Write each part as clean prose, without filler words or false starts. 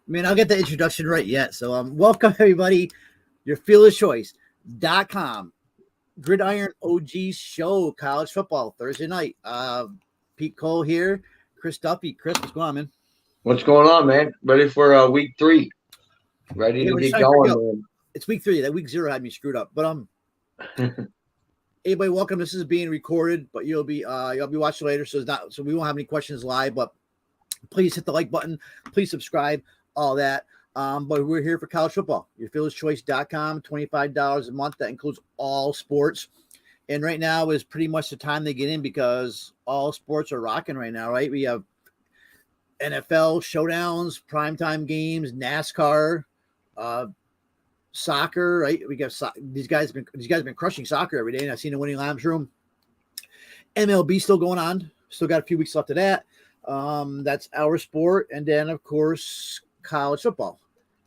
Man, I'll get the introduction right yet. So welcome everybody. Your FieldOfChoice.com Gridiron OG show, college football Thursday night. Pete Cole here, Chris Duffy. Chris, what's going on, man? What's going on, man? Ready for week 3? Ready to get going, man. It's week 3. That week 0 had me screwed up. But anybody, welcome. This is being recorded, but you'll be watching later, so we won't have any questions live. But please hit the like button. Please subscribe. All that. But we're here for college football. Your FieldOfChoice.com, $25 a month. That includes all sports. And right now is pretty much the time they get in because all sports are rocking right now, right? We have NFL showdowns, primetime games, NASCAR, soccer, right? We got these guys have been crushing soccer every day, and I've seen the winning Lambs room. MLB still going on. Still got a few weeks left of that. That's our sport, and then of course college football.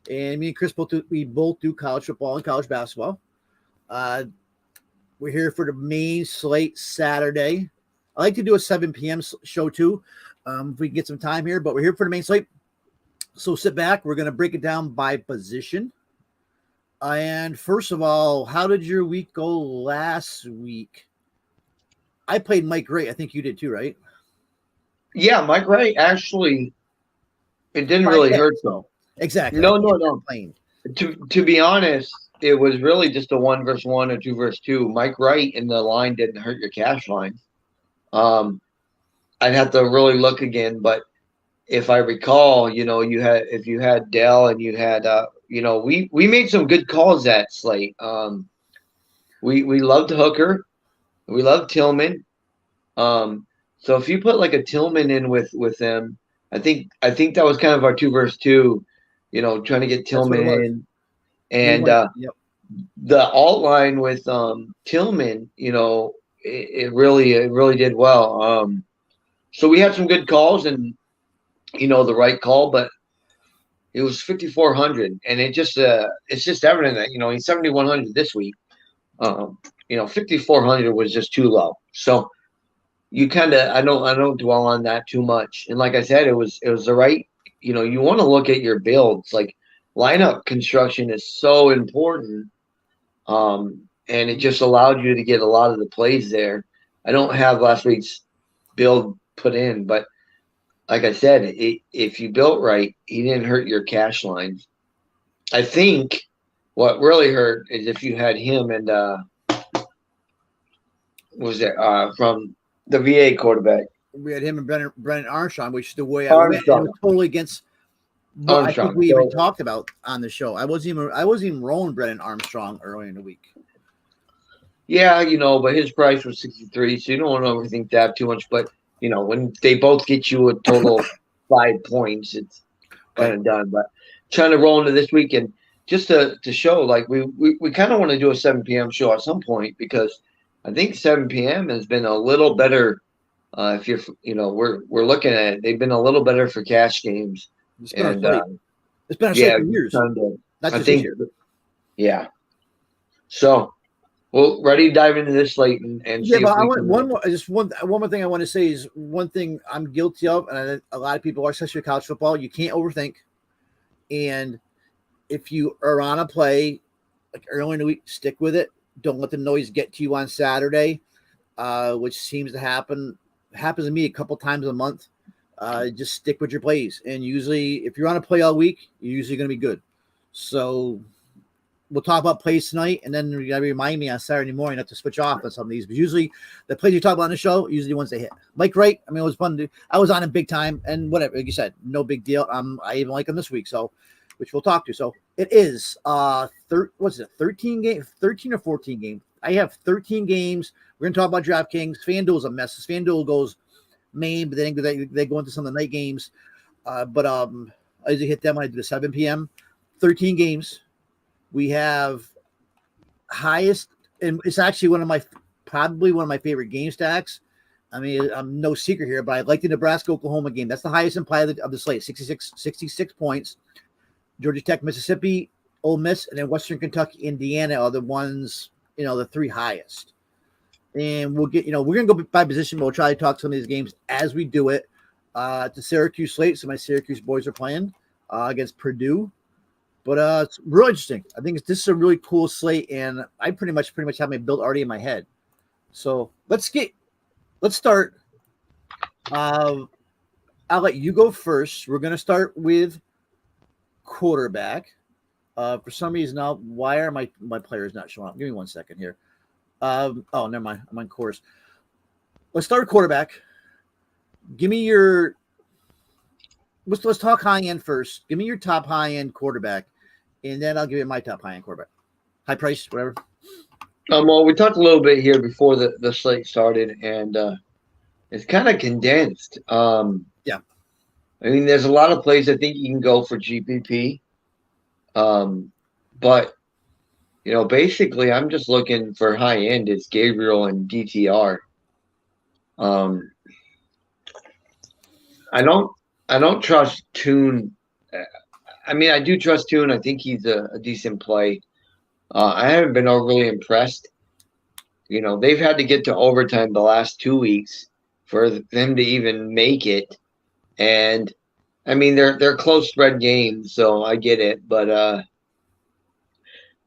And me and Chris both do college football and college basketball. We're here for the main slate Saturday. I like to do a 7 p.m. show too, if we can get some time here, but we're here for the main slate. So sit back. We're going to break it down by position. And first of all, how did your week go last week? I played Mike Wright. I think you did too, right? Yeah, Mike Wright actually, it didn't really hurt though. Exactly. No. To be honest, it was really just a 1 versus 1 or 2 versus 2. Mike Wright in the line didn't hurt your cash line. I'd have to really look again, but if I recall, if you had Dell and you had, we made some good calls that slate. We loved Hooker, we loved Tillman. So if you put like a Tillman in with them, I think that was kind of our 2 versus 2, trying to get Tillman in, and the alt line with Tillman, it really did well. So we had some good calls and the right call, but it was 5,400, and it's just evident that he's 7,100 this week. 5,400 was just too low. So you kind of I don't dwell on that too much. And like I said, it was the right. You want to look at your builds. Like lineup construction is so important, and it just allowed you to get a lot of the plays there. I don't have last week's build put in, but like I said, if you built right, he didn't hurt your cash line. I think what really hurt is if you had him and from the VA quarterback. We had him and Brennan Armstrong, which is the way I went. It was totally against what I think we even talked about on the show. I wasn't even rolling Brennan Armstrong early in the week. Yeah, but his price was 63, so you don't want to overthink that too much. But when they both get you a total of 5 points, it's kind of done. But trying to roll into this weekend just to show, like we kind of want to do a 7 p.m. show at some point because I think 7 p.m. has been a little better. If you're, we're looking at it, they've been a little better for cash games. It's been a slate for years. I think, yeah. So, well, ready to dive into this slate and see. But one more thing I want to say is one thing I'm guilty of, and a lot of people are, especially college football. You can't overthink, and if you are on a play like early in the week, stick with it. Don't let the noise get to you on Saturday, which seems to happen. Happens to me a couple times a month. Just stick with your plays, and usually, if you're on a play all week, you're usually going to be good. So we'll talk about plays tonight, and then you got to remind me on Saturday morning not to switch off on some of these. But usually, the plays you talk about on the show, usually the ones they hit. Mike Wright, it was fun to do. I was on him big time, and whatever, like you said, no big deal. I even like him this week, so which we'll talk to. So it is 13 games, 13 or 14 games. I have 13 games. We're going to talk about DraftKings. FanDuel's a mess. FanDuel goes main, but then they go into some of the night games. But I usually hit them when I do the 7 p.m. 13 games. We have highest, and it's actually probably one of my favorite game stacks. I mean, I'm no secret here, but I like the Nebraska-Oklahoma game. That's the highest implied of the slate, 66 points. Georgia Tech, Mississippi, Ole Miss, and then Western Kentucky, Indiana are the ones, the 3 highest. And we'll get, we're going to go by position, but we'll try to talk some of these games as we do it. It's a Syracuse slate, so my Syracuse boys are playing. against Purdue. But it's real interesting. I think this is a really cool slate, and I pretty much have my build already in my head. So let's start. I'll let you go first. We're going to start with quarterback. For some reason now, why are my players not showing up? Give me 1 second here. Oh, never mind. I'm on course. Let's start with quarterback. Give me your. Let's talk high end first. Give me your top high end quarterback, and then I'll give you my top high end quarterback. High price, whatever. Well, we talked a little bit here before the slate started, and it's kind of condensed. Yeah. I mean, there's a lot of plays I think you can go for GPP. But basically, I'm just looking for high end. It's Gabriel and DTR. I don't trust Tune. I mean, I do trust Tune. I think he's a decent play. I haven't been overly impressed. They've had to get to overtime the last 2 weeks for them to even make it. And I mean, they're close spread games, so I get it. But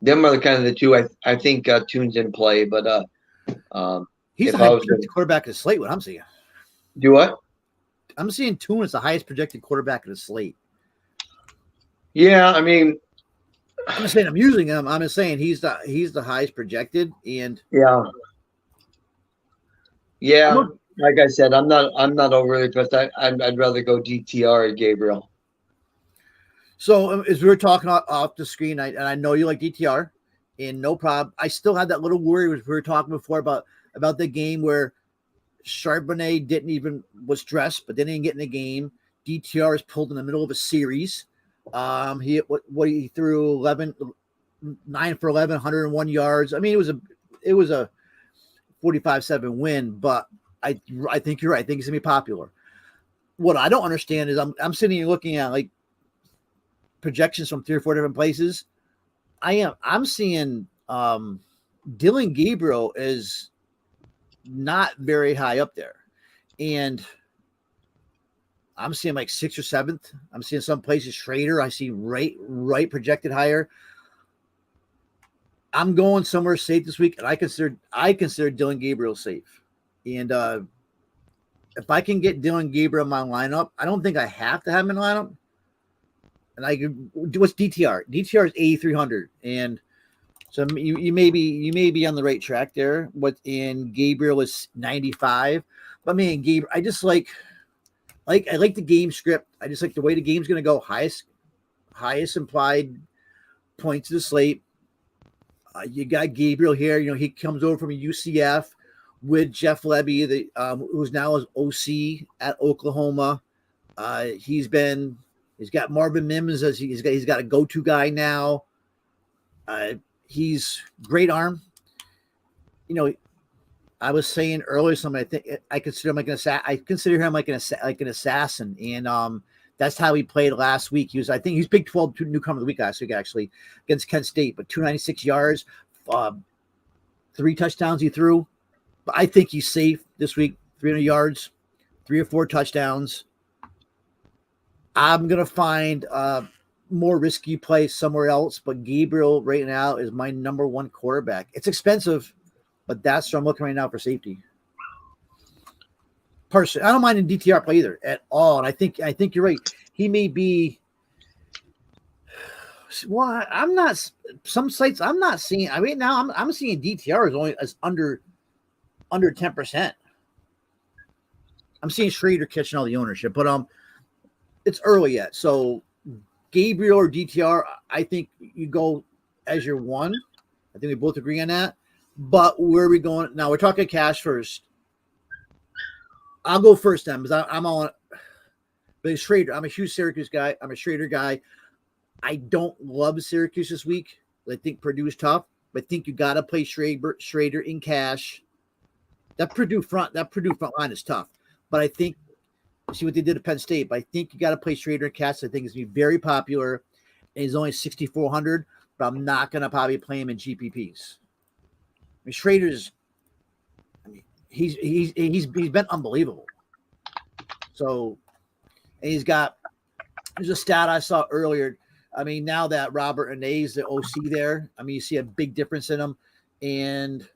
them are kind of the two. I think Tune's in play, but he's the highest projected quarterback of the slate. What I'm seeing. Do what? I'm seeing Tune as the highest projected quarterback of the slate. Yeah, I mean, I'm not saying I'm using him. I'm just saying he's the highest projected, and yeah. Like I said, I'm not overly impressed. I'd rather go DTR or Gabriel. So as we were talking off the screen, I know you like DTR, and no problem. I still had that little worry we were talking before about the game where Charbonnet was dressed, but didn't get in the game. DTR is pulled in the middle of a series. He threw 9 for 11, 101 yards. I mean, it was a 45-7 win, but I think you're right. I think it's gonna be popular. What I don't understand is I'm sitting here looking at like projections from 3 or 4 different places. I'm seeing Dylan Gabriel is not very high up there, and I'm seeing like 6th or 7th. I'm seeing some places Schrader. I see right projected higher. I'm going somewhere safe this week, and I consider Dylan Gabriel safe. And if I can get Dylan Gabriel in my lineup, I don't think I have to have him in the lineup. And I could do what's DTR. DTR is 8,300, and so you may be on the right track there. In Gabriel is 95. But I mean, Gabriel, I just like I like the game script. I just like the way the game's going to go. Highest implied points of the slate. You got Gabriel here. He comes over from UCF with Jeff Levy, who's now his OC at Oklahoma. He's got Marvin Mims as he's got a go-to guy now. He's great arm. I was saying earlier something. I think I consider him like an assassin, and that's how he played last week. He's Big 12 newcomer of the week last week actually against Kent State, but 296 yards, 3 touchdowns he threw. But I think he's safe this week. 300 yards, 3 or 4 touchdowns. I'm gonna find more risky play somewhere else, but Gabriel right now is my number 1 quarterback. It's expensive, but that's where I'm looking right now for safety. Personally, I don't mind a DTR play either at all, and I think you're right. He may be. Well, I'm not. Some sites I'm not seeing. I mean, now I'm seeing DTR is only as under 10%. I'm seeing Schrader catching all the ownership, but it's early yet. So Gabriel or DTR, I think you go as your 1. I think we both agree on that. But where are we going now? We're talking cash first. I'll go first then because I'm on. But Schrader, I'm a huge Syracuse guy. I'm a Schrader guy. I don't love Syracuse this week. I think Purdue's tough, but I think you got to play Schrader in cash. That Purdue front line is tough, but I think see what they did at Penn State. But I think you got to play Schrader in cash. I think it's gonna be very popular, and he's only 6,400. But I'm not gonna probably play him in GPPs. I mean, Schrader's. I mean, he's been unbelievable. So, and he's got There's a stat I saw earlier. I mean, now that Robert Anae's the OC there, I mean, you see a big difference in him. And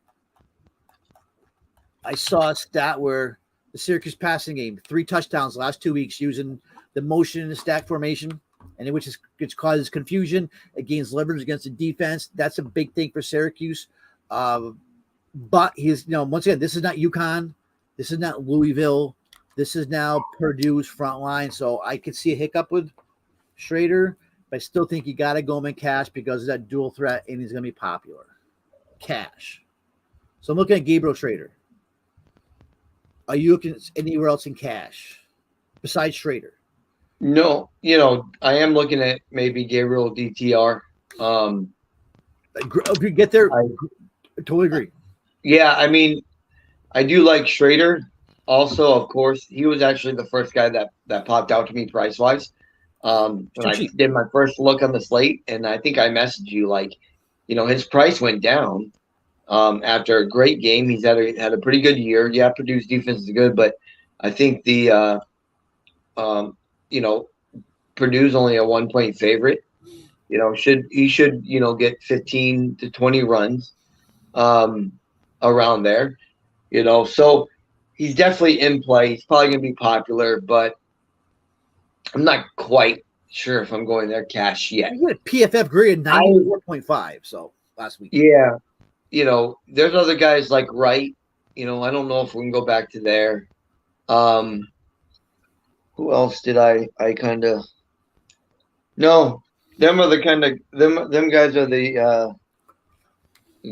I saw a stat where the Syracuse passing game, 3 touchdowns the last 2 weeks using the motion in the stack formation, and which causes confusion. It gains leverage against the defense. That's a big thing for Syracuse. But once again, this is not UConn. This is not Louisville. This is now Purdue's front line. So I could see a hiccup with Schrader, but I still think you got to go him in cash because of that dual threat, and he's going to be popular. Cash. So I'm looking at Gabriel Schrader. Are you looking anywhere else in cash besides Schrader? No, I am looking at maybe Gabriel DTR. If you get there, I totally agree. Yeah, I mean, I do like Schrader. Also, of course, he was actually the first guy that popped out to me price-wise. When I did my first look on the slate, and I think I messaged you his price went down after a great game. He's had a pretty good year. Yeah, Purdue's defense is good, but I think the Purdue's only a 1-point favorite. He should get 15 to 20 runs around there. So he's definitely in play. He's probably going to be popular, but I'm not quite sure if I'm going there cash yet. You had PFF graded 94.5 so last week. Yeah. There's other guys like Wright. I don't know if we can go back to there. Who else did I kind of – no, them are the kind of – them guys are the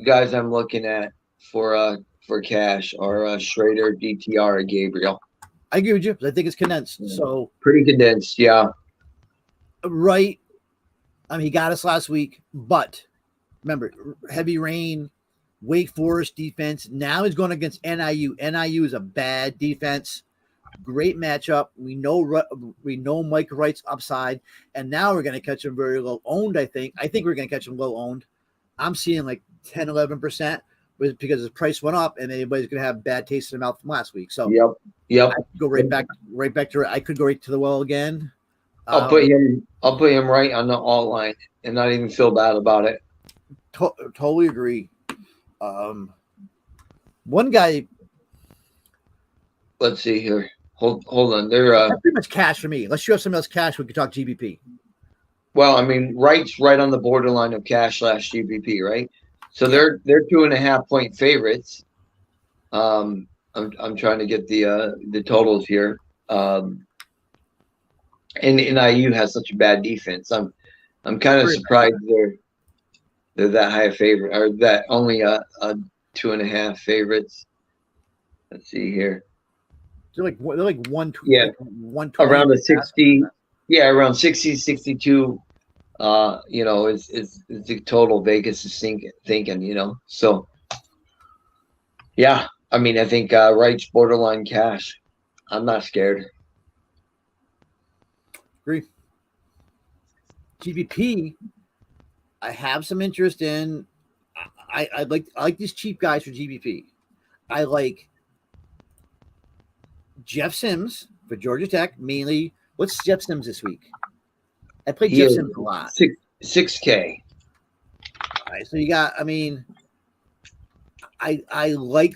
guys I'm looking at for cash or Schrader, DTR, or Gabriel. I agree with you. I think it's condensed. So pretty condensed, yeah. Right. I mean, he got us last week, but remember, heavy rain, Wake Forest defense. Now he's going against NIU. NIU is a bad defense. Great matchup. We know Mike Wright's upside, and now we're going to catch him very low owned. I think we're going to catch him low owned. I'm seeing like 10, 11%. Because his price went up, and anybody's going to have bad taste in their mouth from last week. So yep. I could go right back to. I could go right to the well again. I'll put him right on the all line, and not even feel bad about it. Totally agree. One guy. Let's see here. Hold on. They're pretty much cash for me. Unless you have something else cash, we could talk GBP. Well, I mean, Wright's right on the borderline of cash / GBP, right? So they're 2.5-point favorites. I'm trying to get the totals here. And NIU has such a bad defense. I'm kind of surprised they're that high a favorite, or that only a 2.5 favorites. Let's see here. They're like 120. Yeah, 120 around a 60. Yeah, around 60, 62. Is the total Vegas is thinking, So, yeah, I mean, I think Wright's borderline cash. I'm not scared. Agree. GBP, I have some interest in. I like these cheap guys for GBP. I like Jeff Sims for Georgia Tech, mainly. What's Jeff Sims this week? I played Jeff Sims a lot. 6K. All right, so you got. I mean, I like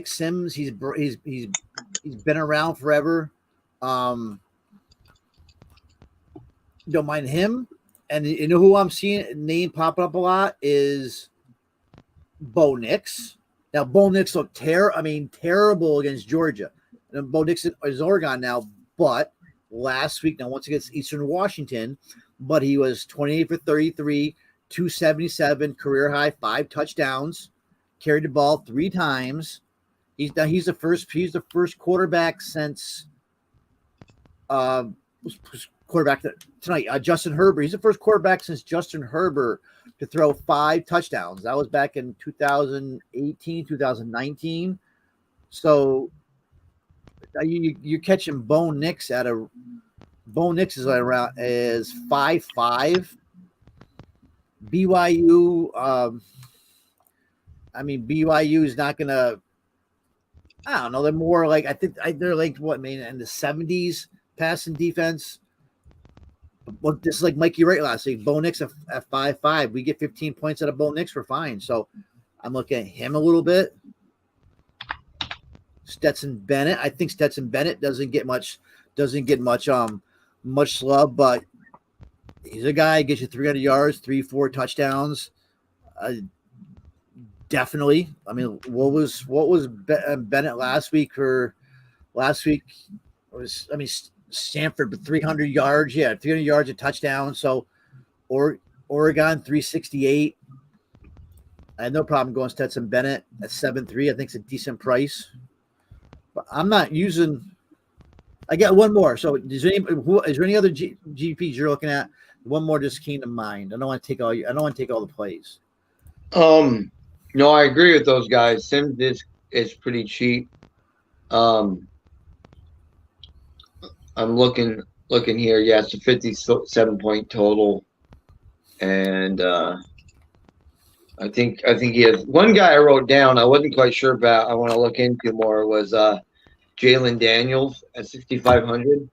Sims. He's been around forever. Don't mind him. And you know who I'm seeing name popping up a lot is Bo Nix. Now Bo Nix looked terrible against Georgia. And Bo Nix is Oregon now, but last week, now once against Eastern Washington, but he was 28 for 33, 277, career high, 5 touchdowns, carried the ball 3 times. He's the first quarterback since quarterback tonight. Justin Herbert. He's the first quarterback since Justin Herbert to throw 5 touchdowns. That was back in 2018, 2019. So you're catching Bo Nix Bo Nix is around is 5'5". BYU. BYU is not gonna. I don't know. They're more like they're like what, man, in the 70s passing defense. Well, this is like Mikey Wright last week. Bo Nix at 5.5. We get 15 points out of Bo Nix, we're fine. So I'm looking at him a little bit. Stetson Bennett. I think Stetson Bennett doesn't get much love, but he's a guy who gets you 300 yards, 3-4 touchdowns. Definitely. I mean, what was Bennett last week? Stanford, but 300 yards. Yeah, 300 yards, a touchdown. So, Oregon 368. I had no problem going Stetson Bennett at 7.3. I think it's a decent price. But I'm not using. I got one more. So, is there any other GPs you're looking at? One more just came to mind. I don't want to take all the plays. No, I agree with those guys. Sims is pretty cheap. I'm looking here. Yeah, it's a 57-point total, and I think he has one guy I wrote down. I wasn't quite sure about. I want to look into more. Was Jalen Daniels at 6,500.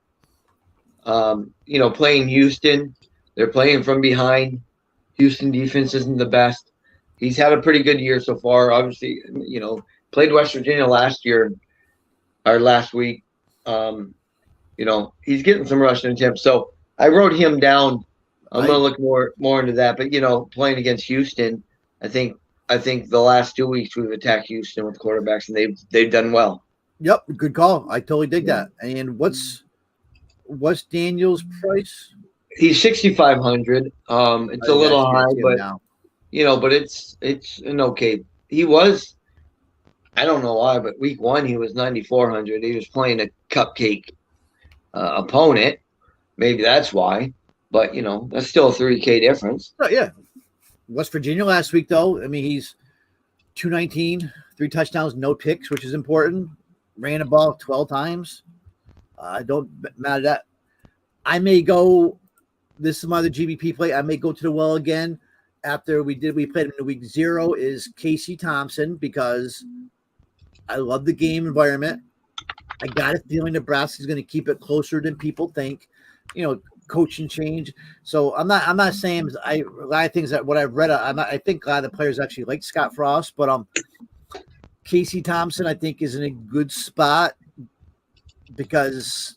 Playing Houston, they're playing from behind. Houston defense isn't the best. He's had a pretty good year so far. Obviously, played West Virginia last week. He's getting some rushing attempts. So I wrote him down. I'm going to look more into that. But, playing against Houston, I think the last 2 weeks we've attacked Houston with quarterbacks, and they've done well. Yep, good call. I totally dig that. And what's Daniel's price? He's 6,500. It's a little high, but now. But it's an okay. He was, I don't know why, but week 1 he was 9,400. He was playing a cupcake opponent. Maybe that's why. But that's still a 3K difference. Oh, yeah. West Virginia last week, though. I mean, he's 219, 3 touchdowns, no picks, which is important. Ran the ball 12 times. Don't matter that. I may go. This is my other GBP play. I may go to the well again. After we played him in week 0 is Casey Thompson because I love the game environment. I got a feeling Nebraska's going to keep it closer than people think. Coaching change. So I'm not saying a lot of things that what I've read. I think a lot of the players actually like Scott Frost, but Casey Thompson I think is in a good spot because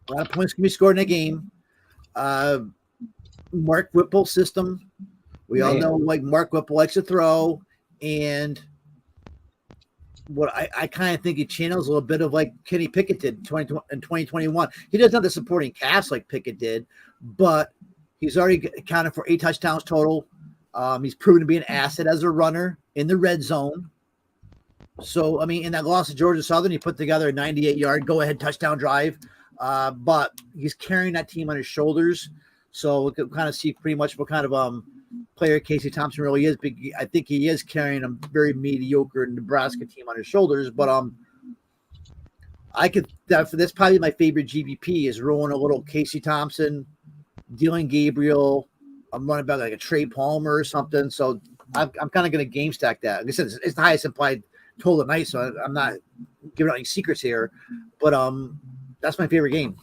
a lot of points can be scored in a game. Mark Whipple system. We all know Mark Whipple likes to throw, and what I kind of think he channels a little bit of like Kenny Pickett did in 2021. He doesn't have the supporting cast like Pickett did, but he's already accounted for 8 touchdowns total. He's proven to be an asset as a runner in the red zone. So, I mean, in that loss to Georgia Southern, he put together a 98-yard go-ahead touchdown drive, but he's carrying that team on his shoulders. So we can kind of see pretty much what kind of player Casey Thompson really is. I think he is carrying a very mediocre Nebraska team on his shoulders. But that's probably my favorite GBP is rolling a little Casey Thompson, Dylan Gabriel. I'm running about like a Trey Palmer or something. So I'm kind of going to game stack that. Like I said, it's the highest implied total tonight, so I'm not giving out any secrets here. But that's my favorite game.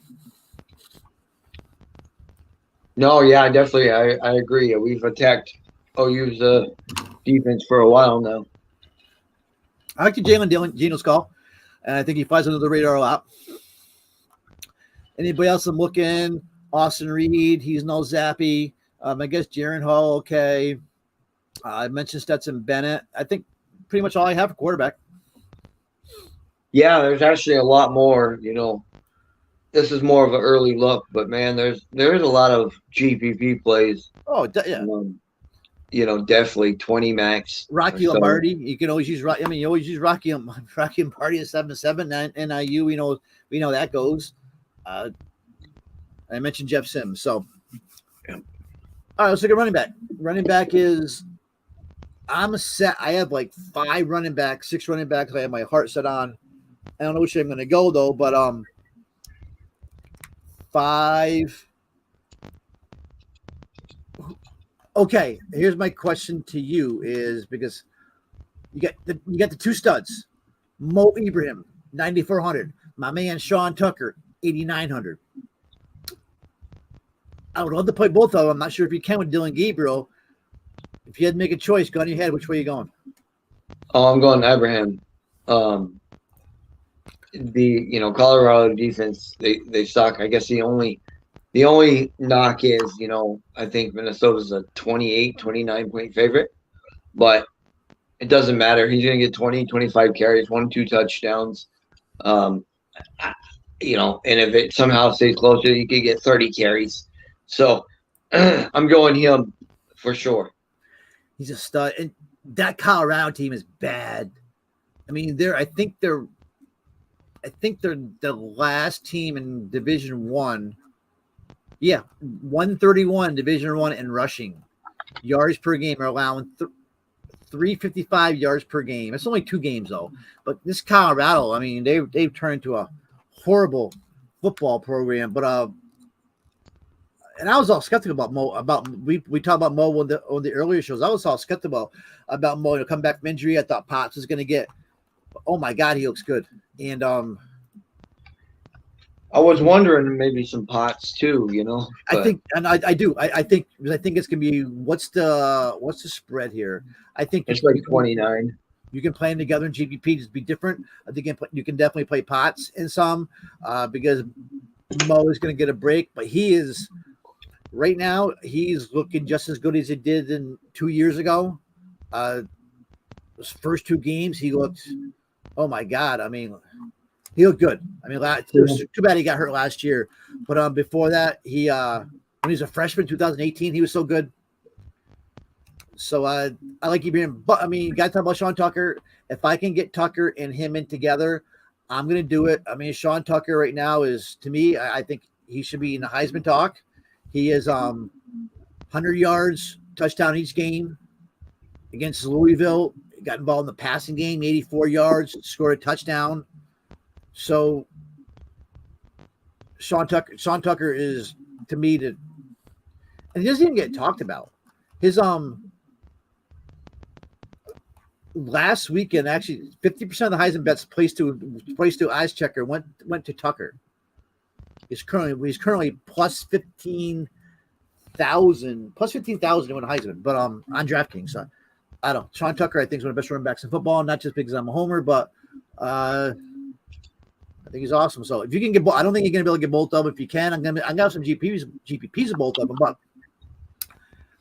No, yeah, definitely. I agree. We've attacked OU's defense for a while now. I like the Daniels call, and I think he flies under the radar a lot. Anybody else I'm looking? Austin Reed, he's no zappy. I guess Jaron Hall, okay. I mentioned Stetson Bennett. I think pretty much all I have for quarterback. Yeah, there's actually a lot more, This is more of an early look, but man, there's a lot of GPP plays. Oh, yeah. Definitely 20 max. Rocky Lombardi, you can always use. You always use Rocky Lombardi at 7-7. NIU, we know that goes. I mentioned Jeff Sims, so. Yeah. All right, let's look at running back. Running back is. I'm set. I have like 6 running backs. I have my heart set on. I don't know which way I'm going to go though, but 5. Okay, here's my question to you is because you got the 2 studs. Mo Ibrahim, 9,400. My man Sean Tucker, 8,900. I would love to play both of them. I'm not sure if you can with Dylan Gabriel. If you had to make a choice, gun in your head, which way are you going? Oh, I'm going Abraham. Colorado defense, they suck. I guess the only knock is, I think Minnesota's a 28, 29 point favorite, but it doesn't matter. He's going to get 20, 25 carries, 1-2 touchdowns. And if it somehow stays closer, he could get 30 carries. So I'm going him for sure. He's a stud. And that Colorado team is bad. I mean, I think they're the last team in Division I. Yeah, 131 Division I in rushing. Yards per game are allowing 355 yards per game. It's only 2 games though. But this Colorado, I mean, they've turned into a horrible football program. But and I was all skeptical about Mo. We talked about Mo on the earlier shows. I was all skeptical about Mo to come back from injury. I thought Potts was going to get. Oh my God, he looks good. And I was wondering maybe some Potts too. I think, and I do. I think it's going to be what's the spread here? I think it's like 29. You can play them together in GPP. Just be different. I think you can definitely play Potts in some because Mo is going to get a break, but he is. Right now, he's looking just as good as he did 2 years ago. His first 2 games, he looked, oh my God. I mean, he looked good. I mean, it was too bad he got hurt last year. But before that, when he was a freshman, 2018, he was so good. So I like Ibrahim. But, I mean, you got to talk about Sean Tucker. If I can get Tucker and him in together, I'm going to do it. I mean, Sean Tucker right now is, to me, I think he should be in the Heisman talk. He is 100 yards, touchdown each game against Louisville. He got involved in the passing game, 84 yards, scored a touchdown. So Sean Tucker is, to me, and he doesn't even get talked about. His last weekend, actually, 50% of the Heisman bets placed to Eyes Checker went to Tucker. He's currently plus 15,000 to win Heisman, but on DraftKings. So I don't know. Sean Tucker, I think, is one of the best running backs in football. Not just because I'm a homer, but I think he's awesome. So if you can get, I don't think you're gonna be able to get both of them. If you can, I'm gonna have some GPPs of both of them. But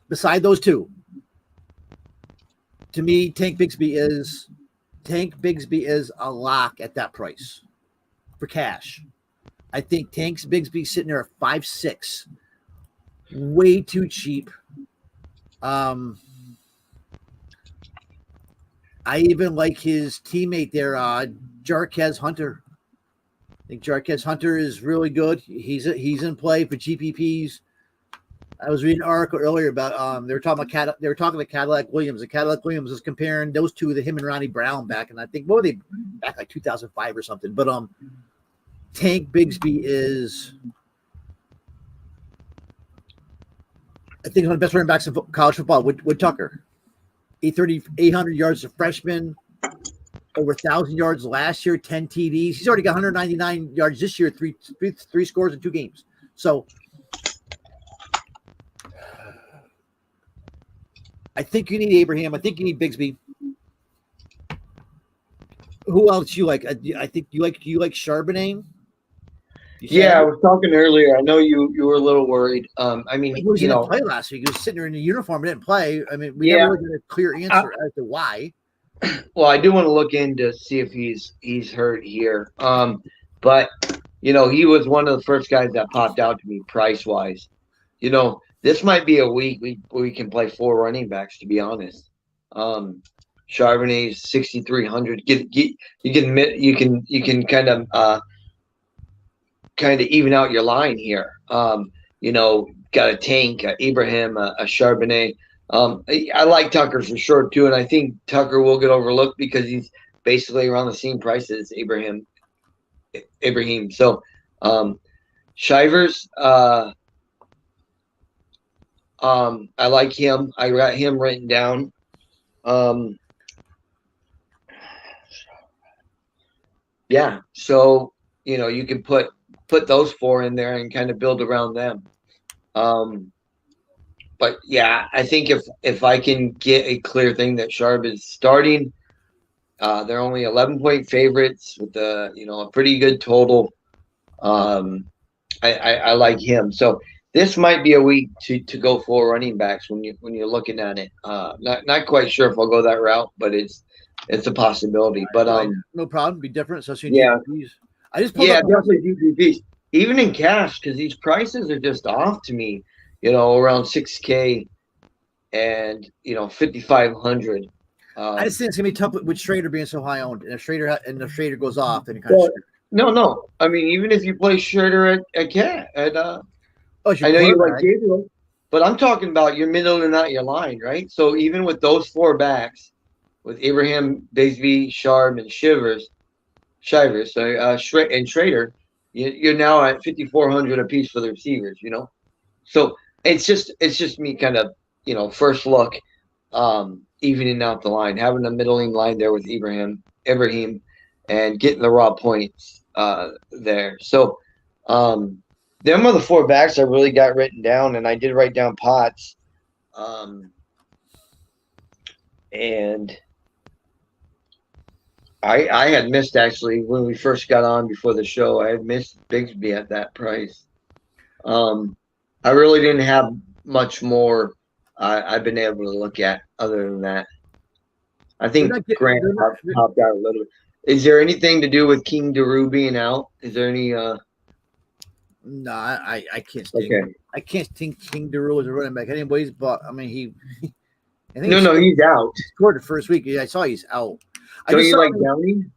beside those two, to me, Tank Bigsby is a lock at that price for cash. I think Tank Bigsby sitting there at 5.6, way too cheap. I even like his teammate there, Jarquez Hunter. I think Jarquez Hunter is really good. He's in play for GPPs. I was reading an article earlier about they were talking to Cadillac Williams, and Cadillac Williams was comparing those two to him and Ronnie Brown back, and I think what were they back like 2005 or something. But Tank Bigsby is, I think, one of the best running backs in college football with Tucker. 800 yards as a freshman, over 1,000 yards last year, 10 TDs. He's already got 199 yards this year, three scores in 2 games. So I think you need Abraham. I think you need Bigsby. Who else you like? I think you like Charbonnet. Yeah, I was talking earlier. I know you were a little worried. I mean, he didn't play last week. He was sitting there in the uniform and didn't play. I mean, we never really got a clear answer as to why. Well, I do want to look in to see if he's hurt here. But he was one of the first guys that popped out to me price wise. This might be a week we can play 4 running backs. To be honest, Charbonnet's 6,300. You can kind of even out your line here. Got a Tank, a Ibrahim, a Charbonnet. I like Tucker for sure too, and I think Tucker will get overlooked because he's basically around the same price as Ibrahim. So, Shivers, I like him. I got him written down. Yeah. So you can put those 4 in there and kind of build around them. But yeah, I think if I can get a clear thing that Sharp is starting, they're only 11-point favorites with a pretty good total. I like him. So this might be a week to go for running backs when you're looking at it. Not quite sure if I'll go that route, but it's a possibility. But no problem. Be different, especially in yeah, GPPs. I just pulled up definitely GPPs. Even in cash, because these prices are just off to me. Around 6K and 5,500. I just think it's gonna be tough with Schrader being so high owned, and if Schrader goes off, then you kind of no. I mean, even if you play Schrader at cat at I know you like Gabriel, but I'm talking about you're middling out your line, right? So even with those four backs, with Abraham, Bigsby, Sharp, and Shivers, and Schrader, you're now at 5,400 apiece for the receivers. So it's just me kind of first look, evening out the line, having a middling line there with Ibrahim, and getting the raw points there. So them are the four backs I really got written down, and I did write down Potts. And I had missed, actually, when we first got on before the show, I had missed Bigsby at that price. I really didn't have much more I've been able to look at other than that. I think Grant popped out a little bit. Is there anything to do with King Daru being out? Is there any No, I can't think. Okay. I can't think King Daru as a running back anyways, but I mean he I think he's out. He scored the first week. Yeah, I saw he's out. So you like Downing?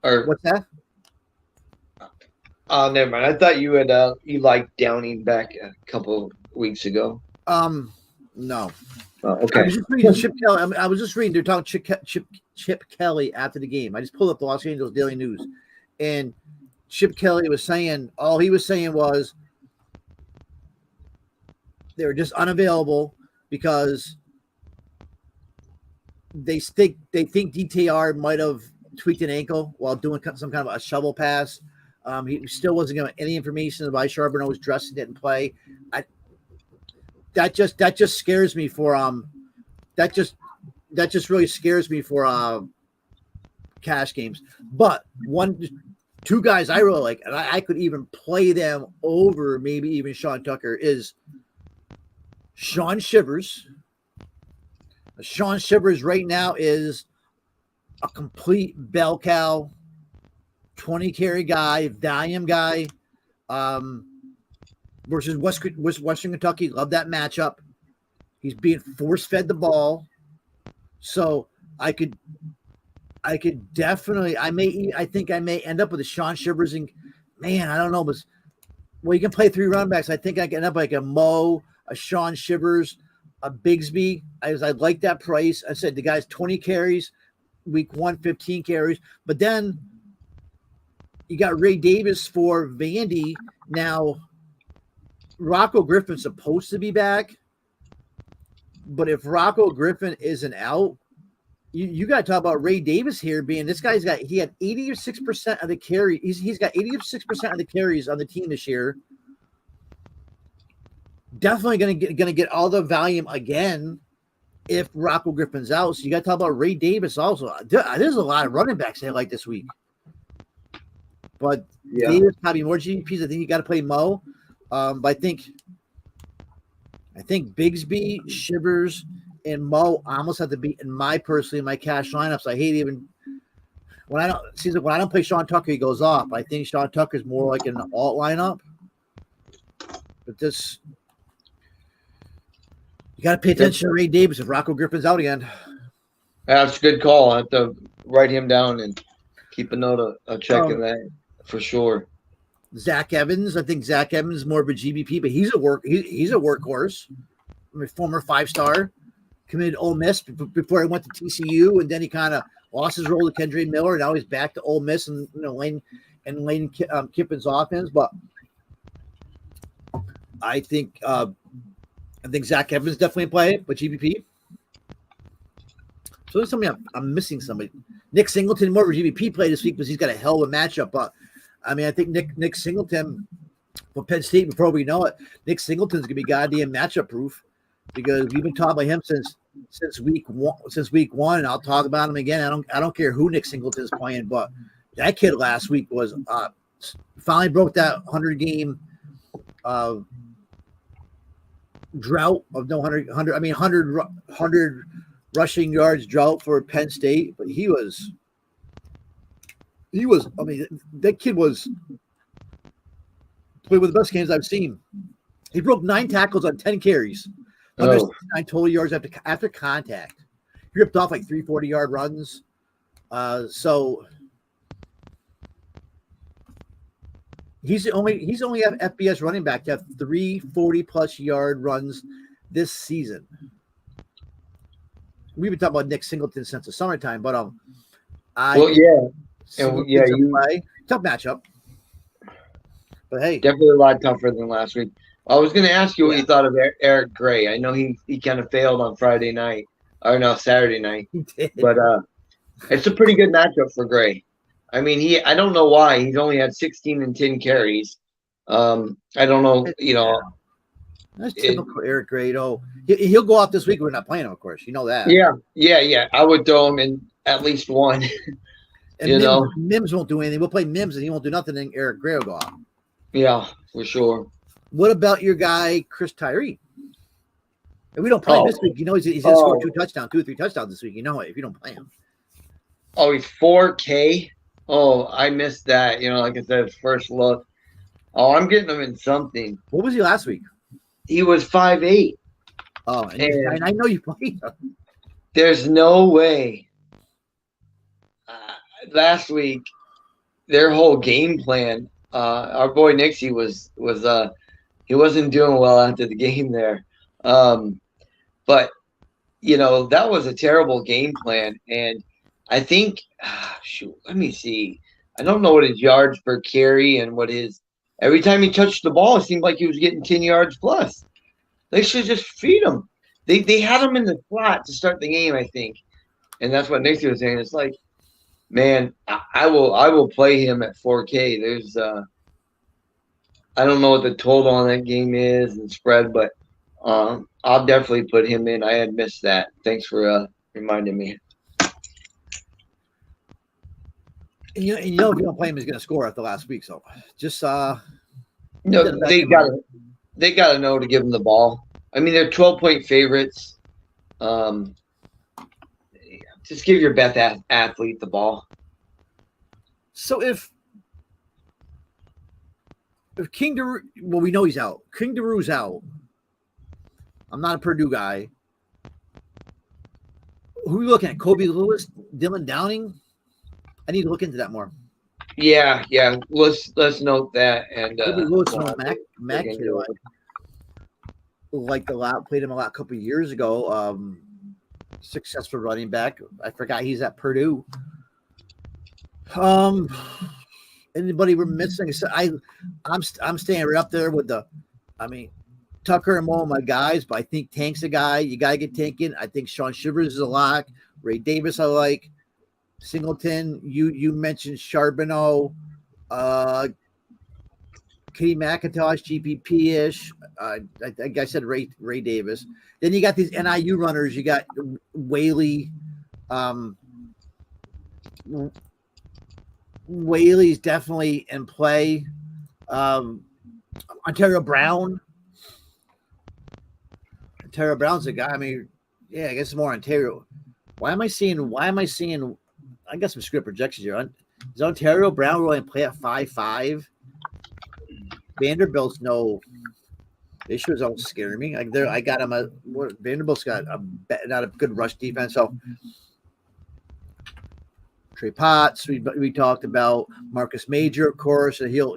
Or what's that? Oh, never mind. I thought you had you liked Downing back a couple weeks ago. No. Oh, okay. I was just reading Chip Kelly. I was just reading. They're talking Chip Kelly after the game. I just pulled up the Los Angeles Daily News, and Chip Kelly was saying all he was saying was they were just unavailable because they think DTR might have tweaked an ankle while doing some kind of a shovel pass. He still wasn't giving any information about Charbonneau was dressed and didn't play. That just scares me for that just really scares me for cash games. But two guys I really like, and I could even play them over maybe even Sean Tucker, is Sean Shivers. Sean Shivers right now is a complete bell cow, 20 carry guy, volume guy. Versus Western Kentucky. Love that matchup. He's being force-fed the ball. So I could definitely, I think I may end up with a Sean Shivers, and man, I don't know, but you can play three running backs. I think I can end up like a Mo, a Sean Shivers, a Bigsby. I like that price. I said the guy's 20 carries, week 1, 15 carries, but then you got Ray Davis for Vandy. Now Rocco Griffin's supposed to be back, but if Rocco Griffin isn't out, you got to talk about Ray Davis here being this guy's he had 86% of the carry. He's got 86% of the carries on the team this year. Definitely gonna get all the volume again if Rocco Griffin's out. So you got to talk about Ray Davis also. There's a lot of running backs I like this week, but Davis probably more GPPs. I think you got to play Mo. But I think Bigsby, Shivers, and Mo almost have to be in my cash lineups. I hate even when I don't play Sean Tucker, he goes off. I think Sean Tucker's more like an alt lineup. But this, you got to pay attention to Ray Davis if Rocco Griffin's out again. That's a good call. I have to write him down and keep a note of checking that for sure. Zach Evans. I think Zach Evans is more of a GBP, but he's a workhorse. I'm a former 5-star, committed to Ole Miss before he went to TCU, and then he kind of lost his role to Kendre Miller. Now he's back to Ole Miss and Lane Kiffin's offense. But I think Zach Evans definitely play it, but GBP. So there's something I'm missing. Somebody. Nick Singleton more of a GBP play this week because he's got a hell of a matchup, but. I mean, I think Nick Singleton for Penn State, before we know it, Nick Singleton's gonna be goddamn matchup proof because we've been talking about him since week one, and I'll talk about him again. I don't care who Nick Singleton's playing, but that kid last week was finally broke that 100-game drought of no 100 rushing yards drought for Penn State, but he was that kid was played with the best games I've seen. He broke 9 tackles on 10 carries, 169 total yards after contact. He ripped off like 3 40-yard runs. So he's the only FBS running back to have 3 40-plus yard runs this season. We've been talking about Nick Singleton since the summertime, but you tough matchup. But hey, definitely a lot tougher than last week. I was going to ask you what you thought of Eric Gray. I know he kind of failed on Saturday night. He did. But it's a pretty good matchup for Gray. I mean, I don't know why he's only had 16 and 10 carries. I don't know, That's typical Eric Gray. He'll go off this week. We're not playing him, of course. You know that. Yeah. I would throw him in at least one. And Mims won't do anything. We'll play Mims, and he won't do nothing. And Eric Gray will go off. Yeah, for sure. What about your guy Chris Tyree? If we don't play him this week, he's going to score 2 or 3 touchdowns this week. You know it if you don't play him. Oh, he's 4K. Oh, I missed that. Like I said, first look. Oh, I'm getting him in something. What was he last week? He was 5'8". Oh, and I know you played him. There's no way. Last week, their whole game plan. Our boy Nixie was he wasn't doing well after the game there, but that was a terrible game plan. And I think, let me see. I don't know what his yards per carry and what his. Every time he touched the ball, it seemed like he was getting 10 yards plus. They should just feed him. They had him in the slot to start the game, I think, and that's what Nixie was saying. It's like, man, I will play him at 4K. There's I don't know what the total on that game is and spread, but I'll definitely put him in. I had missed that. Thanks for reminding me. And if you don't play him, he's going to score after last week. So just they got to know to give him the ball. I mean, they're 12-point favorites. Just give your best athlete the ball. So if King Daru, well, we know he's out. King Daru's out. I'm not a Purdue guy. Who are we looking at? Kobe Lewis, Dylan Downing? I need to look into that more. Yeah. Let's note that. And Kobe Lewis, Mac liked a lot. Played him a lot a couple of years ago. Successful running back. I forgot he's at Purdue. Anybody we're missing? I'm staying right up there with Tucker and Mo, my guys, but I think Tank's a guy. You gotta get Tank in. I think Sean Shivers is a lock. Ray Davis, I like. Singleton, you mentioned Charbonneau, Kitty McIntosh, GPP-ish. I think I said Ray Davis. Then you got these NIU runners. You got Whaley. Whaley's definitely in play. Ontario Brown. Ontario Brown's a guy. I mean, yeah, I guess it's more Ontario. Why am I seeing? I got some script projections here. Is Ontario Brown really play at 5'5"? Vanderbilt's no. They sure don't scare me. I got him Vanderbilt's got not a good rush defense. So Trey Potts, we talked about Marcus Major, of course, and he'll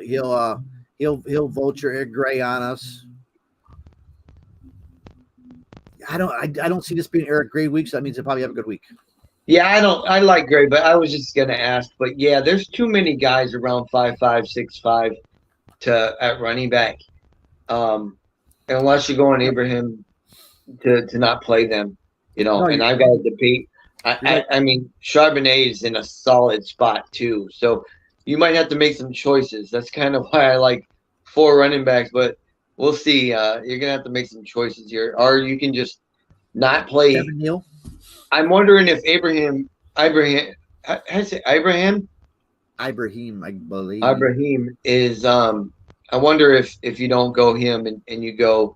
vulture Eric Gray on us. I don't see this being Eric Gray week, so that means he'll probably have a good week. Yeah, I like Gray, but I was just gonna ask. But yeah, there's too many guys around 5'5", 6'5" at running back. Unless you go on Abraham to not play them, and I've got to debate. I mean, Charbonnet is in a solid spot too, so you might have to make some choices. That's kind of why I like 4 running backs, but we'll see. You're gonna have to make some choices here, or you can just not play. Devin Neal. I'm wondering if Ibrahim, I say Ibrahim Ibrahim, I believe. Ibrahim is. I wonder if you don't go him and you go,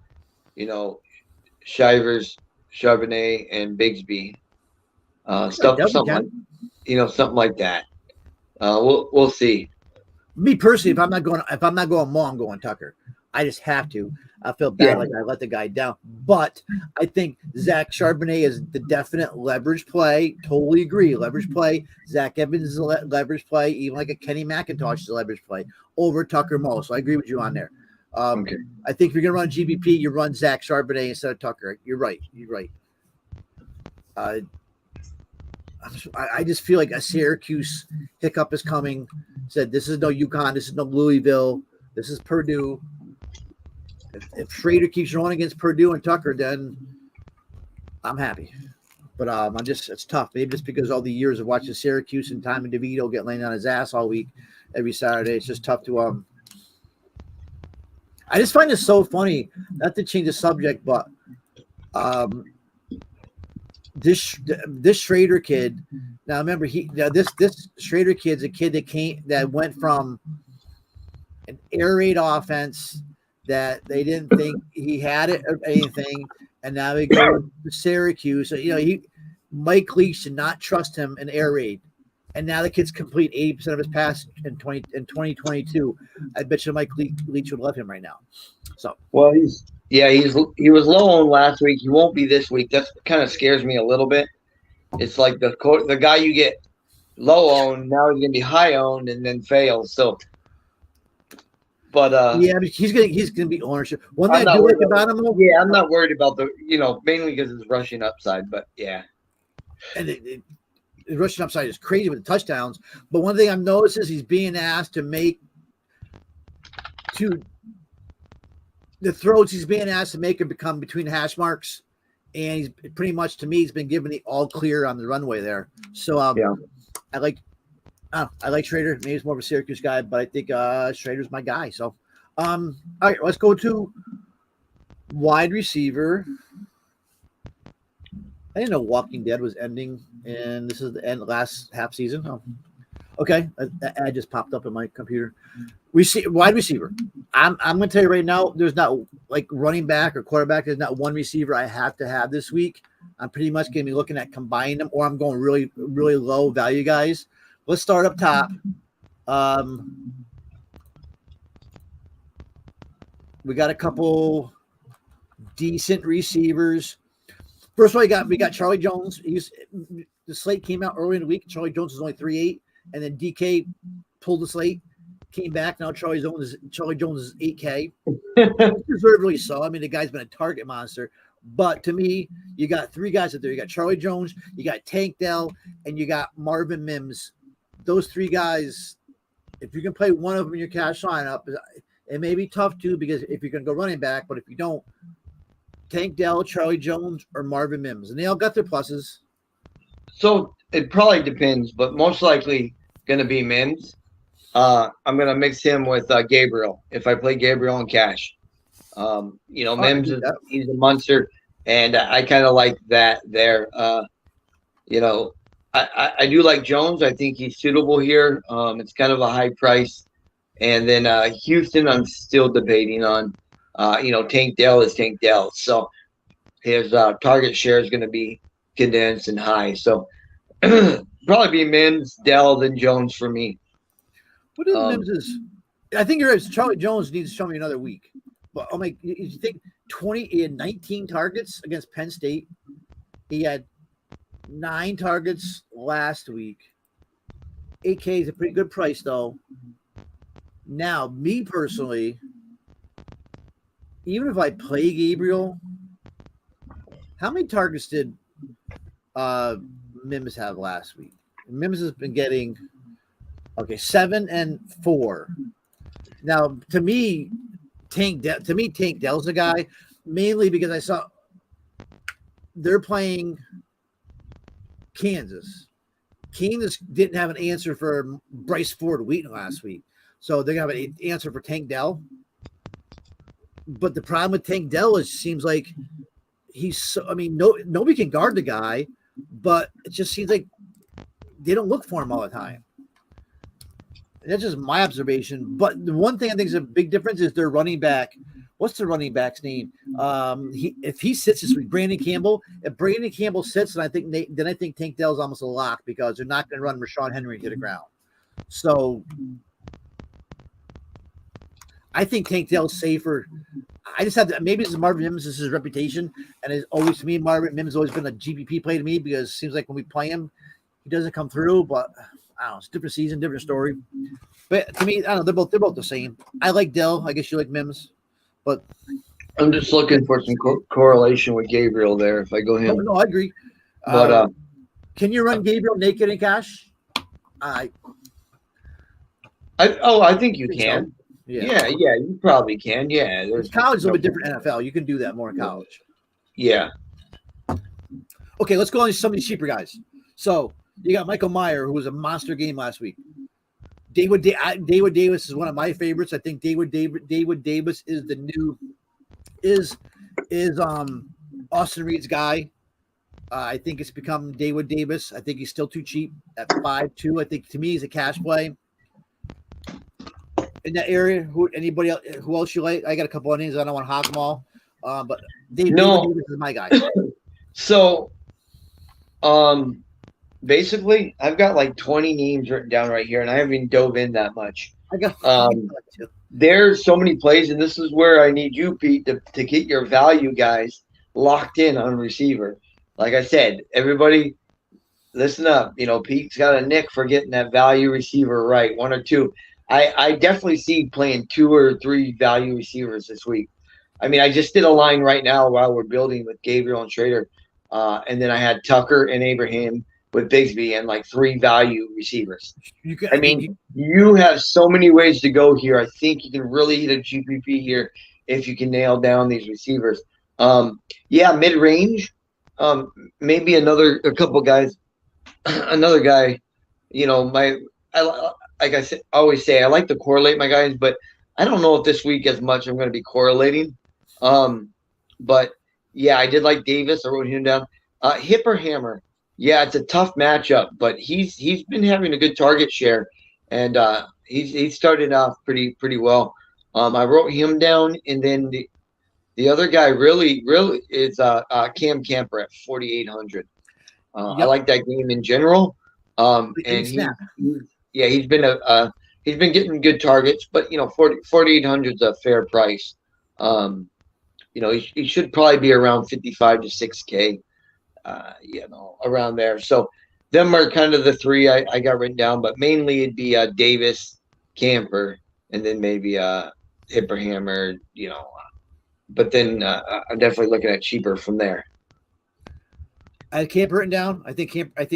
Shivers, Charbonnet, and Bigsby, something like something like that. We'll see. Me personally, if I'm not going Mo, I'm going Tucker. I just have to. I feel bad like I let the guy down. But I think Zach Charbonnet is the definite leverage play. Totally agree. Leverage play. Zach Evans is a leverage play. Even like a Kenny McIntosh is a leverage play over Tucker Mo. So I agree with you on there. Okay. I think if you're going to run GBP, you run Zach Charbonnet instead of Tucker. You're right. I just feel like a Syracuse hiccup is coming. Said this is no UConn. This is no Louisville. This is Purdue. If Schrader keeps running against Purdue and Tucker, then I'm happy. But it's tough. Maybe just because all the years of watching Syracuse and Tommy DeVito get laying on his ass all week, every Saturday, it's just tough to I just find it so funny. Not to change the subject, but this Schrader kid. Now remember, this Schrader kid's a kid that went from an air raid offense that they didn't think he had it or anything, and now he goes to Syracuse. So Mike Leach did not trust him in air raid, and now the kid's complete 80% of his pass in 2022. I bet you Mike Leach would love him right now. So he was low on last week. He won't be this week. That kind of scares me a little bit. It's like the guy you get low on, now he's gonna be high owned and then fails. So, but he's gonna be ownership. One thing I do like about him, I'm not worried about mainly because it's rushing upside. But yeah, and the rushing upside is crazy with the touchdowns. But one thing I've noticed is he's being asked to make the throws he's being asked to make are become between hash marks, and he's pretty much, to me, he's been given the all clear on the runway there. So I like Schrader. Maybe he's more of a Syracuse guy, but I think Schrader's my guy. So all right, let's go to wide receiver. I didn't know Walking Dead was ending, and this is the end last half season. Oh. Okay, that ad just popped up in my computer. Wide receiver. I'm going to tell you right now, there's not like running back or quarterback. There's not one receiver I have to have this week. I'm pretty much going to be looking at combining them, or I'm going really, really low value guys. Let's start up top. We got a couple decent receivers. First of all, we got Charlie Jones. The slate came out early in the week. Charlie Jones was only 3.8, and then DK pulled the slate, came back. Now Charlie Jones is 8K. Deservedly so. I mean, the guy's been a target monster. But to me, you got 3 guys out there. You got Charlie Jones, you got Tank Dell, and you got Marvin Mims. Those 3 guys, if you can play one of them in your cash lineup, it may be tough too, because if you're going to go running back, but if you don't, Tank Dell, Charlie Jones, or Marvin Mims. And they all got their pluses. So it probably depends, but most likely going to be Mims. I'm going to mix him with Gabriel if I play Gabriel in cash. Mims he's a monster, and I kind of like that there. I do like Jones. I think he's suitable here. It's kind of a high price. And then Houston, I'm still debating on. Tank Dell is Tank Dell, so his target share is going to be condensed and high. So probably be Mims, Dell, then Jones for me. What is Mims? I think you're right. Charlie Jones needs to show me another week. But you think he had 19 targets against Penn State. He had 9 targets last week. 8K is a pretty good price, though. Now, me personally, even if I play Gabriel, how many targets did Mims have last week? Mims has been getting 7 and 4. Now, to me, Tank Dell's the guy, mainly because I saw they're playing Kansas. Kansas didn't have an answer for Bryce Ford Wheaton last week, so they're gonna have an answer for Tank Dell. But the problem with Tank Dell is seems like he's so, I mean, nobody can guard the guy, but it just seems like they don't look for him all the time. And that's just my observation. But the one thing I think is a big difference is their running back. What's the running back's name? If he sits this week, Brandon Campbell. If Brandon Campbell sits, then I think Tank Dell's almost a lock because they're not going to run Rashawn Henry to the ground. So I think Tank Dell's safer. I just have to, maybe it's Marvin Mims, this is his reputation, and it's always, to me, Marvin Mims has always been a GPP play to me because it seems like when we play him, he doesn't come through. But I don't know, it's a different season, different story. But to me, I don't know, they're both the same. I like Dell. I guess you like Mims. But I'm just looking for some correlation with Gabriel there. If I go him, no, I agree. But can you run Gabriel naked in cash? I think you can. So. Yeah, you probably can. Yeah, there's college is a little bit different. NFL, you can do that more in college. Yeah. Okay, let's go on to some of these cheaper guys. So you got Michael Meyer, who was a monster game last week. David Davis is one of my favorites. I think David Davis is the new Austin Reed's guy. I think it's become David Davis. I think he's still too cheap at 5.2. I think to me he's a cash play in that area. Who else you like? I got a couple of names. I don't want to hog them all, but David Davis is my guy. So, basically, I've got like 20 names written down right here, and I haven't even dove in that much. There's so many plays, and this is where I need you, Pete, to get your value guys locked in on receiver. Like I said, everybody listen up. Pete's got a nick for getting that value receiver right, one or two. I definitely see playing 2 or 3 value receivers this week. I mean, I just did a line right now while we're building with Gabriel and Schrader, and then I had Tucker and Abraham with Bigsby and like 3 value receivers. You have so many ways to go here. I think you can really hit a GPP here if you can nail down these receivers. Mid-range, maybe a couple guys. Another guy, like I said, always say, I like to correlate my guys, but I don't know if this week as much I'm going to be correlating. But yeah, I did like Davis. I wrote him down. Hip or Hammer. Yeah, it's a tough matchup, but he's been having a good target share, and he started off pretty well. I wrote him down, and then the other guy really is Cam Camper at 4,800. I like that game in general, and he's been getting good targets, but 4,800 is a fair price. He should probably be around 55 to 6K. Around there. So them are kind of the 3 I got written down, but mainly it'd be Davis, Camper, and then maybe Hip or Hammer, but then I'm definitely looking at cheaper from there. I had Camper written down. I think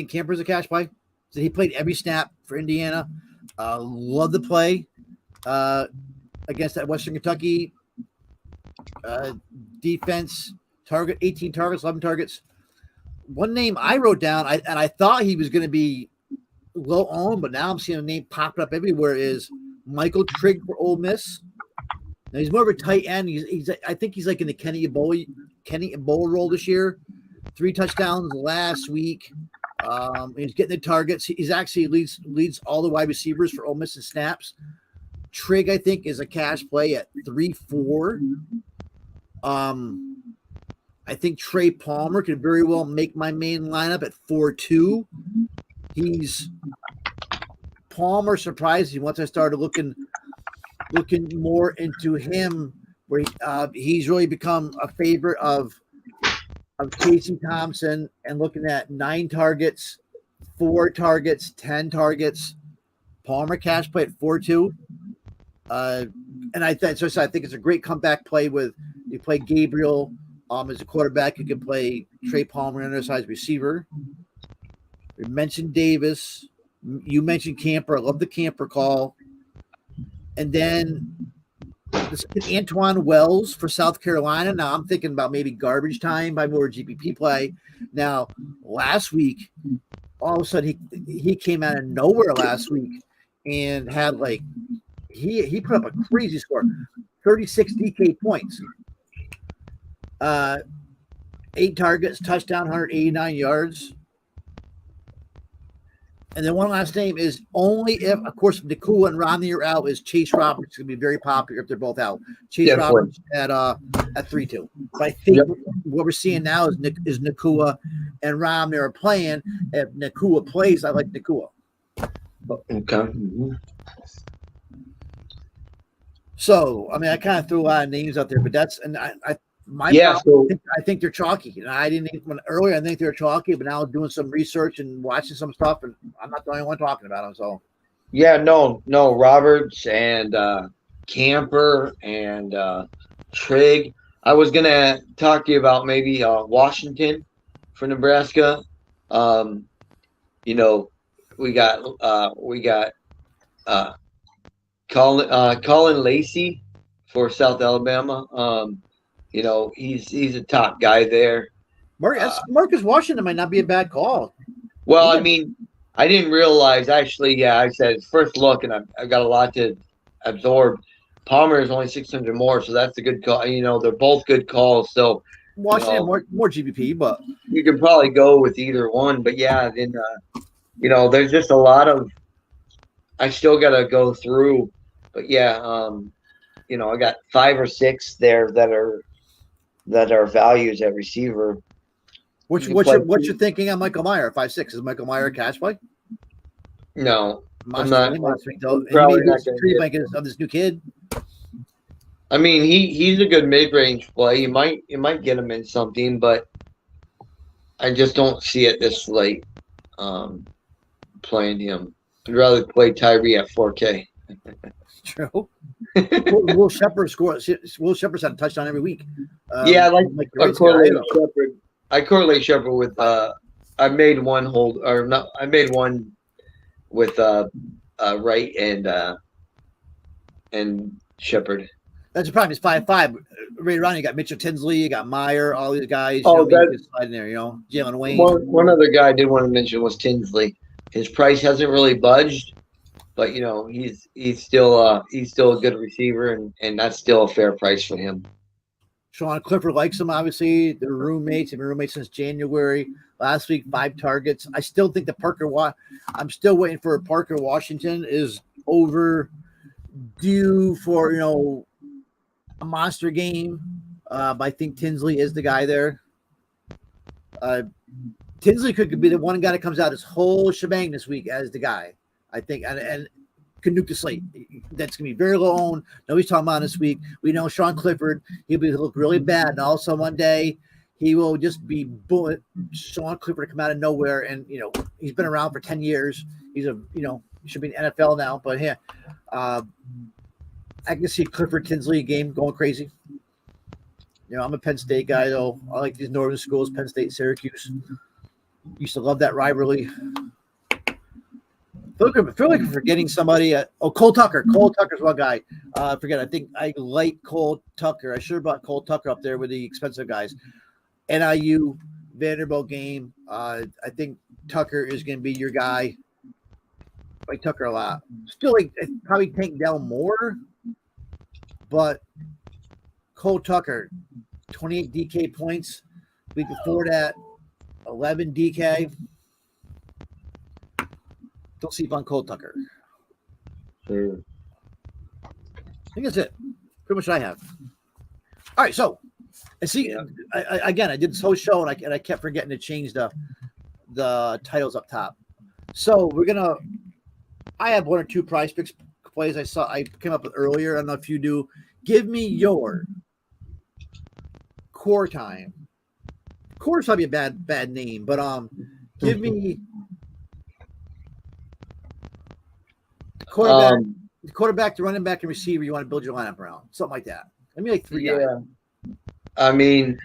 Camper's a cash play. So he played every snap for Indiana. Love the play against that Western Kentucky defense. 18 targets, 11 targets. One name I wrote down, and I thought he was going to be low owned, but now I'm seeing a name popping up everywhere, is Michael Trigg for Ole Miss. Now he's more of a tight end. I think he's like in the Kenny Ebola role this year. 3 touchdowns last week. He's getting the targets. He's actually leads all the wide receivers for Ole Miss in snaps. Trigg, I think, is a cash play at 3.4. I think Trey Palmer could very well make my main lineup at 4.2. Palmer surprised me once I started looking more into him, where he's really become a favorite of Casey Thompson, and looking at 9 targets, 4 targets, 10 targets. Palmer cash play at 4.2. And I think it's a great comeback play with you play Gabriel. As a quarterback, you can play Trey Palmer, undersized receiver. We mentioned Davis. You mentioned Camper. I love the Camper call. And then Antoine Wells for South Carolina. Now I'm thinking about maybe garbage time by more GPP play. Now, last week, all of a sudden he came out of nowhere last week and had he put up a crazy score. 36 DK points. 8 targets, touchdown, 189 yards. And then one last name is only if, of course, Nakua and Romney are out, is Chase Roberts going to be very popular if they're both out. Chase Roberts at 3-2. But I think what we're seeing now is Nakua and Romney are playing. If Nakua plays, I like Nakua. Okay. Mm-hmm. So, I mean, I kind of threw a lot of names out there, but that's, and I think they're chalky. And I didn't think earlier, I think they were chalky, but now doing some research and watching some stuff, and I'm not the only one talking about them. So, yeah, no, Roberts and Camper and Trigg. I was gonna talk to you about maybe Washington for Nebraska. You know, we got Colin Lacey for South Alabama. You know, he's a top guy there. Marcus Washington might not be a bad call. Well, I mean, I didn't realize actually. Yeah, I said first look, and I've got a lot to absorb. Palmer is only 600 more, so that's a good call. You know, they're both good calls. So Washington more GBP, but you can probably go with either one. But yeah, then you know, there's just a lot of. I still got to go through, but yeah, you know, I got 5 or 6 there that are values at receiver. What you're thinking on Michael Meyer? 5-6 is Michael Meyer a cash play? No, I'm not. Probably not of this new kid. I mean, he's a good mid-range play. You might get him in something, but I just don't see it this late. Playing him, I'd rather play Tyree at 4K. True. Will Shepard score? Will Shepard's had a touchdown every week. Yeah, like I correlate Shepard. I correlate Shepard with. I made one hold or not. I made one with Wright and Shepard. That's the problem. It's 5-5. Right around, you got Mitchell Tinsley, you got Meyer, all these guys. Oh, that's in there. You know, Jalen Wayne. One other guy I did want to mention was Tinsley. His price hasn't really budged, but you know he's still a good receiver, and that's still a fair price for him. Sean Clifford likes him. Obviously, they're roommates. They've been roommates since January. Last week, 5 targets. I still think I'm still waiting for Parker Washington is overdue for a monster game. But I think Tinsley is the guy there. Tinsley could be the one guy that comes out his whole shebang this week as the guy, I think, and could nuke the slate. That's going to be very low owned. Nobody's talking about this week. We know Sean Clifford, he'll look really bad, and also one day he will just be Sean Clifford come out of nowhere, and he's been around for 10 years. He's should be in NFL now, but yeah, I can see Clifford Tinsley game going crazy. I'm a Penn State guy though. I like these northern schools, Penn State, Syracuse. Used to love that rivalry. Feel like I'm forgetting somebody. Cole Tucker. Cole Tucker's one guy. I think I like Cole Tucker. I should have brought Cole Tucker up there with the expensive guys. NIU, Vanderbilt game. I think Tucker is going to be your guy. I like Tucker a lot. Still like probably Tank Dell more, but Cole Tucker, 28 DK points. Week before that, 11 DK. Don't sleep on Cole Tucker. Sure. I think that's it. Pretty much what I have. All right, so I see. I did this whole show and I kept forgetting to change the titles up top. So I have 1 or 2 PrizePicks plays I came up with earlier. I don't know if you do. Give me your core time. Core is probably a bad name, but give me quarterback to running back and receiver you want to build your lineup around. Something like that. Let me 3 guys. I mean,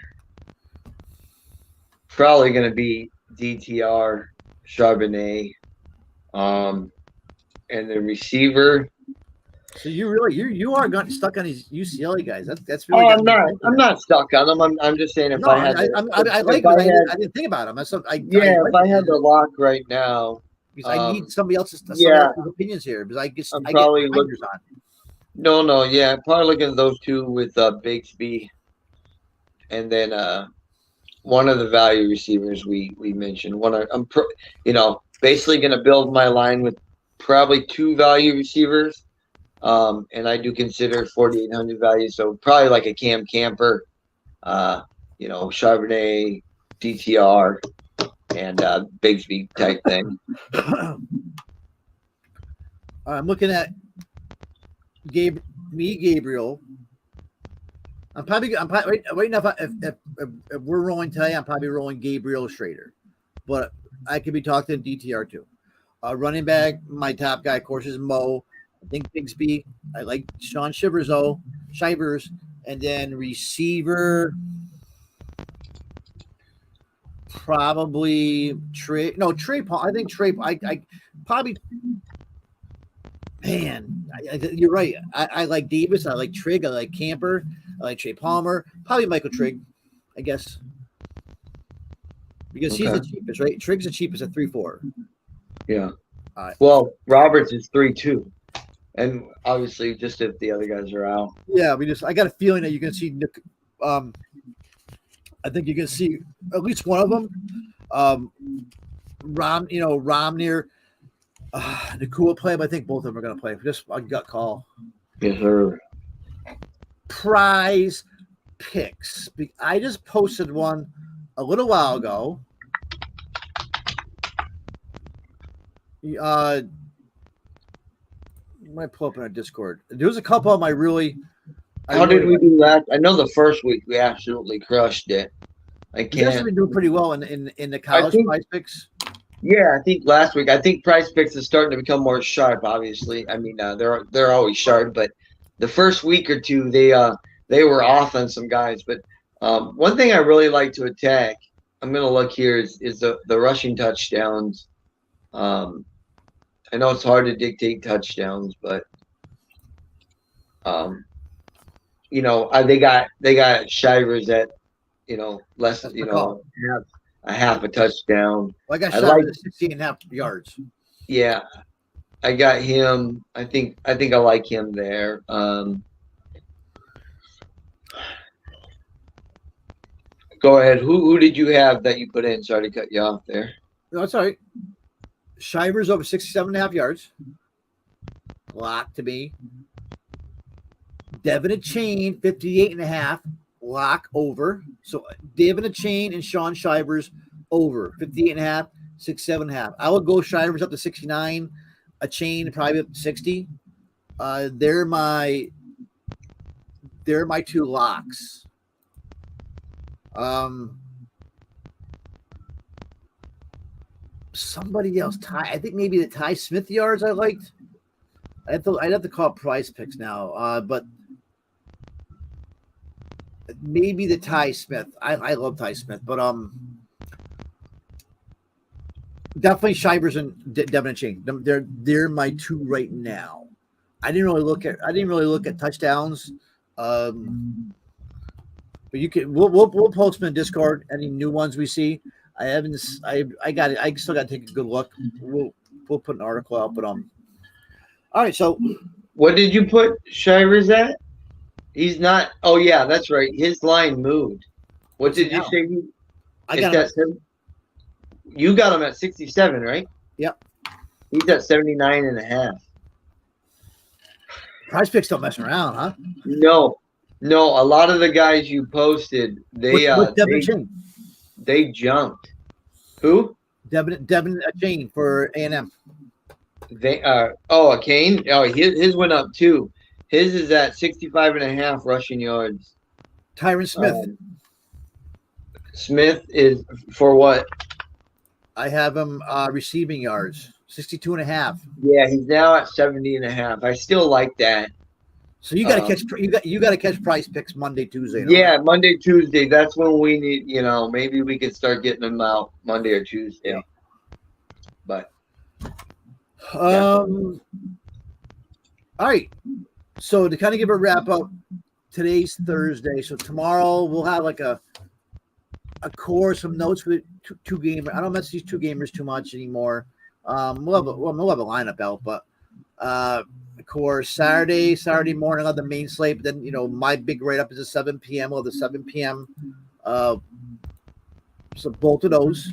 probably going to be DTR, Charbonnet, and the receiver. So you are stuck on these UCLA guys. That's really. I'm not stuck on them. I'm just saying I didn't think about them. If I had the lock right now, because I need somebody else's opinions here because I get probably blinders on. No, yeah, probably looking at those two with Bigsby, and then one of the value receivers we mentioned. Basically going to build my line with probably two value receivers, and I do consider 4,800 value, so probably like a Cam Camper, Charbonnet, DTR, and Bigsby type thing. I'm looking at Gabriel. I'm probably right now. If we're rolling today, I'm probably rolling Gabriel Schrader, but I could be talking DTR too. Running back, my top guy, of course, is Mo. I think Bigsby. I like Sean Shivers, and then receiver, probably Trey. No, Trey Paul. I think Trey. I probably. Man, you're right. I like Davis. I like Trigg. I like Camper. I like Trey Palmer. Probably Michael Trigg, I guess. Because he's the cheapest, right? Trigg's the cheapest at 3.4. Yeah. Well, Roberts is 3.2. And obviously just if the other guys are out. Yeah, I got a feeling that you're gonna see Nick. I think you're gonna see at least one of them. Romney. Nakua play, but I think both of them are going to play. Just a gut call. Yes, sir. Prize picks. I just posted one a little while ago. I might pull up in our Discord. There was a couple of my really. How did we do last? I know the first week we absolutely crushed it. I can't. You guys have been doing pretty well in the college prize picks. Yeah, I think last week. I think PrizePicks is starting to become more sharp. Obviously, I mean they're always sharp, but the first week or two they were off on some guys. But one thing I really like to attack, I'm gonna look here is the rushing touchdowns. I know it's hard to dictate touchdowns, but they got Shivers at less a half a touchdown. Well, I got Shivers at 16.5 yards. Yeah, I got him. I think I like him there. Go ahead. Who did you have that you put in? Sorry to cut you off there. No, it's all right. Shivers over 67.5 yards. Lock to me. Devin a Chain, 58.5. Lock over. So Devin a Chain and Sean Shivers over 58.5, 67.5. I would go Shivers up to 69. A Chain probably up to 60. They're my two locks. Somebody else, I think maybe the Ty Smith yards I liked. I'd have to call it PrizePicks now, but maybe the Ty Smith. I love Ty Smith, but definitely Shivers and Devin and Chain. They're my two right now. I didn't really look at touchdowns. But you can we'll post them in Discord any new ones we see. I still got to take a good look. We'll put an article out, but all right. So, what did you put Shivers at? He's not. Oh yeah, that's right. His line moved. What did you say? I got him. You got him at 67, right? Yep. He's at 79.5. PrizePicks don't mess around, huh? No. A lot of the guys you posted, they jumped. Who? Devin Chain for A&M. They a Kane. Oh, his went up too. His is at 65.5 rushing yards. Tyron Smith. Smith is for what? I have him receiving yards, 62.5. Yeah, he's now at 70.5. I still like that. So you got to catch you got to catch PrizePicks Monday, Tuesday. Yeah, Monday, Tuesday. That's when we need. Maybe we could start getting them out Monday or Tuesday. Yeah. But all right. So to kind of give a wrap up, today's Thursday. So tomorrow we'll have like a course, some notes for the two gamers. I don't mess these two gamers too much anymore. We'll have a lineup out, but of course, Saturday morning on the main slate. But then, my big write-up is at 7 p.m. Well, the 7 p.m. So both of those.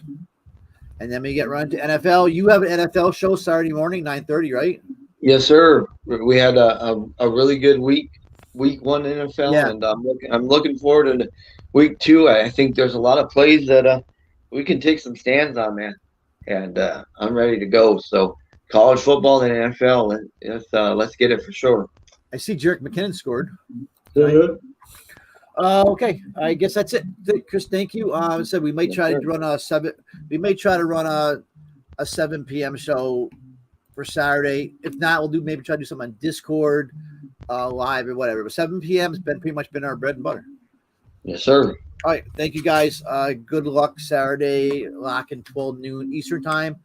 And then we get run to NFL. You have an NFL show Saturday morning, 9:30, right? Yes, sir. We had a really good week 1 NFL, Yeah. and I'm looking forward to week 2. I think there's a lot of plays that we can take some stands on, man. And I'm ready to go. So college football and NFL, let's get it for sure. I see Jerick McKinnon scored. Good. Okay, I guess that's it, Chris. Thank you. So we may try to run a 7. We may try to run a 7 p.m. show for Saturday. If not, we'll maybe try to do something on Discord, live or whatever. But 7 p.m. has pretty much been our bread and butter. Yes, sir. All right, thank you guys. Good luck Saturday, lock in 12 noon Eastern time.